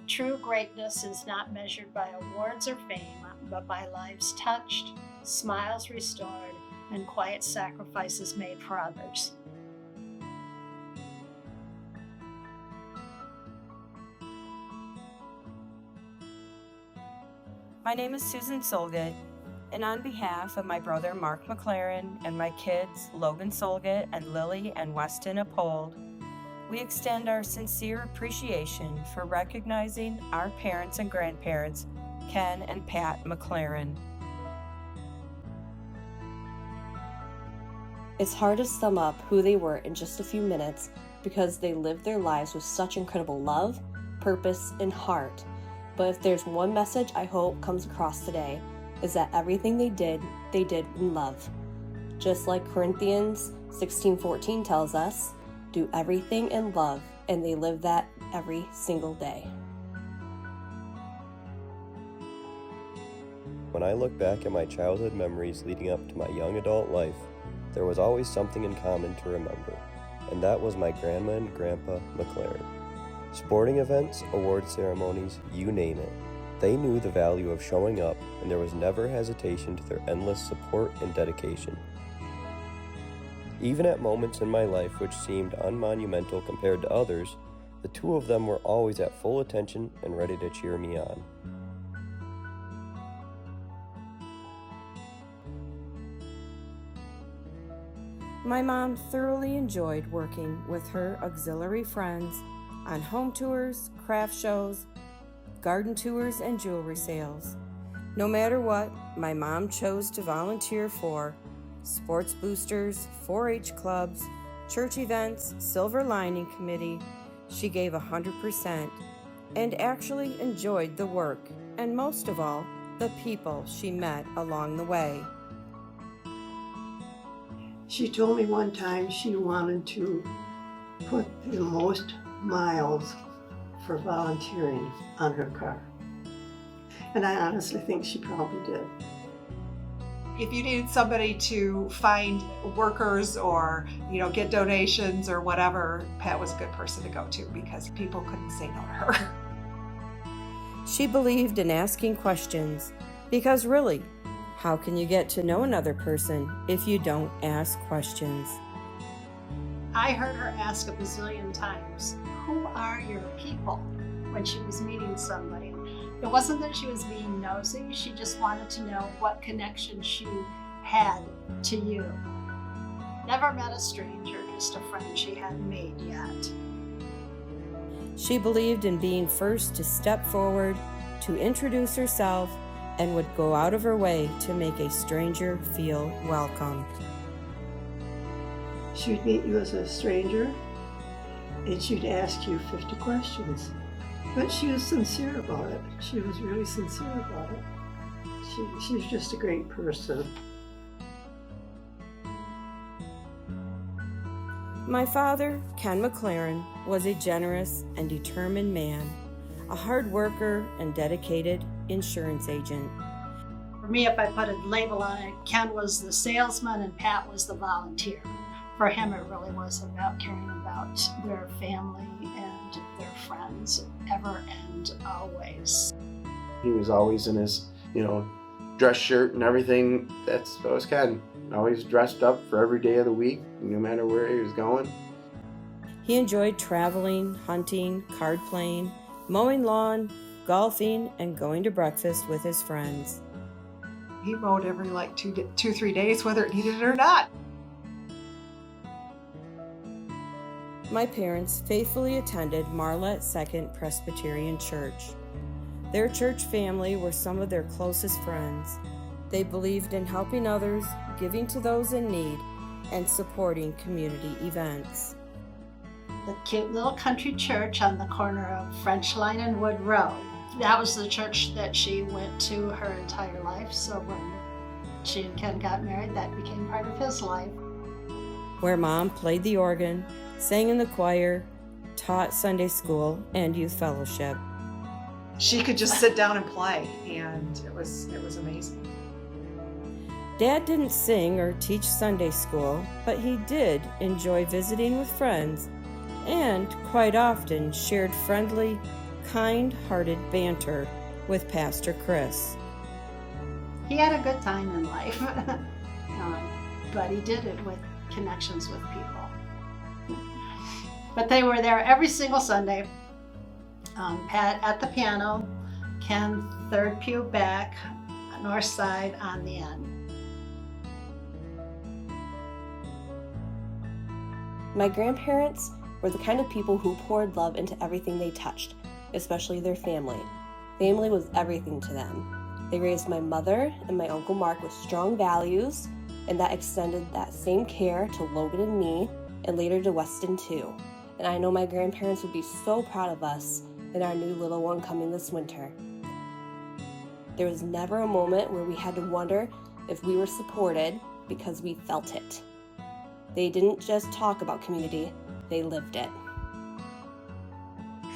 True greatness is not measured by awards or fame, but by lives touched, smiles restored, and quiet sacrifices made for others. My name is Susan Solgett, and on behalf of my brother Mark McLaren and my kids Logan Solgett and Lily and Weston Uphold, we extend our sincere appreciation for recognizing our parents and grandparents, Ken and Pat McLaren. It's hard to sum up who they were in just a few minutes because they lived their lives with such incredible love, purpose, and heart. But if there's one message I hope comes across today, is that everything they did in love. Just like Corinthians 16:14 tells us, do everything in love, and they live that every single day. When I look back at my childhood memories leading up to my young adult life, there was always something in common to remember, and that was my grandma and grandpa McLaren. Sporting events, award ceremonies, you name it. They knew the value of showing up, and there was never hesitation to their endless support and dedication. Even at moments in my life which seemed unmonumental compared to others, the two of them were always at full attention and ready to cheer me on. My mom thoroughly enjoyed working with her auxiliary friends on home tours, craft shows, garden tours, and jewelry sales. No matter what, my mom chose to volunteer for sports boosters, 4-H clubs, church events, Silver Lining Committee. She gave 100% and actually enjoyed the work and most of all, the people she met along the way. She told me one time she wanted to put the most miles for volunteering on her car. And I honestly think she probably did. If you needed somebody to find workers or, get donations or whatever, Pat was a good person to go to because people couldn't say no to her. She believed in asking questions because really, how can you get to know another person if you don't ask questions? I heard her ask a bazillion times, "Who are your people?" when she was meeting somebody. It wasn't that she was being nosy, she just wanted to know what connection she had to you. Never met a stranger, just a friend she hadn't made yet. She believed in being first to step forward, to introduce herself, and would go out of her way to make a stranger feel welcome. She'd meet you as a stranger and she'd ask you 50 questions. But she was sincere about it. She was really sincere about it. She's just a great person. My father, Ken McLaren, was a generous and determined man, a hard worker and dedicated insurance agent. For me, if I put a label on it, Ken was the salesman and Pat was the volunteer. For him, it really was about caring about their family and their friends, ever and always. He was always in his, dress shirt and everything. That was Ken. Always dressed up for every day of the week, no matter where he was going. He enjoyed traveling, hunting, card playing, mowing lawn, golfing, and going to breakfast with his friends. He mowed every 2-3 days, whether it needed it or not. My parents faithfully attended Marlette Second Presbyterian Church. Their church family were some of their closest friends. They believed in helping others, giving to those in need, and supporting community events. The cute little country church on the corner of French Line and Wood Road. That was the church that she went to her entire life, so when she and Ken got married, that became part of his life. Where Mom played the organ, sang in the choir, taught Sunday school and youth fellowship. She could just sit down and play, and it was amazing. Dad didn't sing or teach Sunday school, but he did enjoy visiting with friends and quite often shared friendly, kind-hearted banter with Pastor Chris. He had a good time in life, but he did it with connections with people. But they were there every single Sunday. Pat at the piano, Ken third pew back, north side on the end. My grandparents were the kind of people who poured love into everything they touched, especially their family. Family was everything to them. They raised my mother and my Uncle Mark with strong values, and that extended that same care to Logan and me, and later to Weston too. And I know my grandparents would be so proud of us and our new little one coming this winter. There was never a moment where we had to wonder if we were supported because we felt it. They didn't just talk about community, they lived it.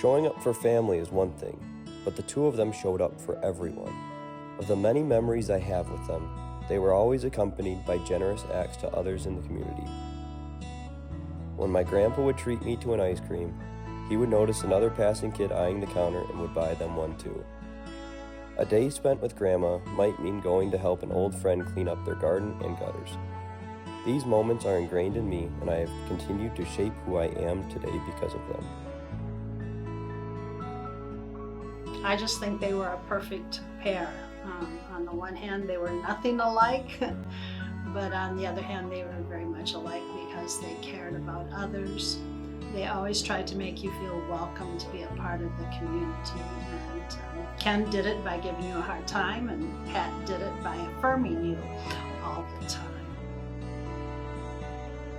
Showing up for family is one thing, but the two of them showed up for everyone. Of the many memories I have with them, they were always accompanied by generous acts to others in the community. When my grandpa would treat me to an ice cream, he would notice another passing kid eyeing the counter and would buy them one too. A day spent with Grandma might mean going to help an old friend clean up their garden and gutters. These moments are ingrained in me, and I have continued to shape who I am today because of them. I just think they were a perfect pair. On the one hand, they were nothing alike, but on the other hand, they were very much alike because they cared about others. They always tried to make you feel welcome to be a part of the community. And Ken did it by giving you a hard time, and Pat did it by affirming you all the time.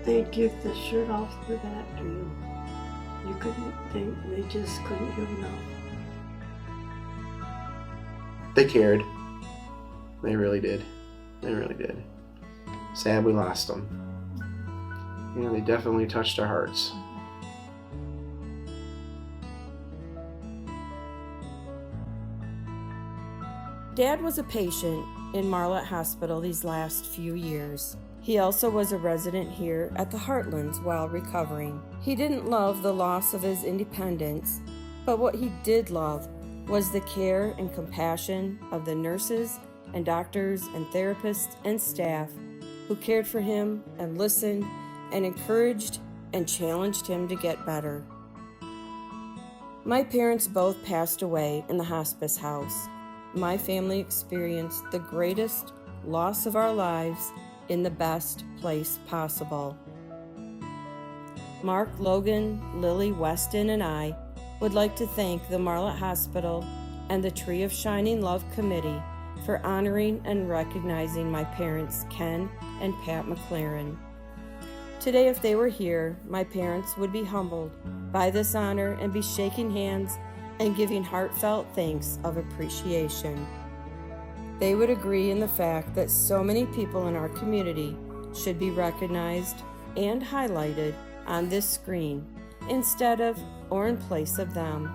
They'd give the shirt off the back to you. You couldn't, they just couldn't give enough. They cared. They really did. They really did. Sad we lost them. You know, they definitely touched our hearts. Dad was a patient in Marlette Hospital these last few years. He also was a resident here at the Heartlands while recovering. He didn't love the loss of his independence, but what he did love was the care and compassion of the nurses and doctors and therapists and staff who cared for him and listened and encouraged and challenged him to get better. My parents both passed away in the hospice house. My family experienced the greatest loss of our lives in the best place possible. Mark, Logan, Lily, Weston, and I would like to thank the Marlette Hospital and the Tree of Shining Love Committee for honoring and recognizing my parents, Ken and Pat McLaren. Today, if they were here, my parents would be humbled by this honor and be shaking hands and giving heartfelt thanks of appreciation. They would agree in the fact that so many people in our community should be recognized and highlighted on this screen instead of or in place of them.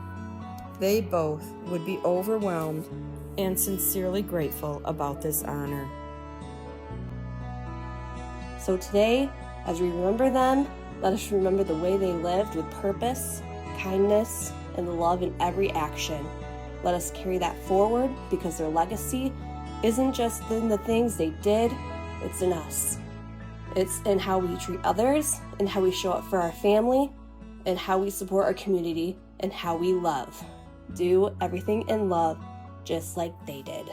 They both would be overwhelmed and sincerely grateful about this honor. So today, as we remember them, let us remember the way they lived with purpose, kindness, and love in every action. Let us carry that forward because their legacy isn't just in the things they did, it's in us. It's in how we treat others, and how we show up for our family, and how we support our community, and how we love. Do everything in love, just like they did.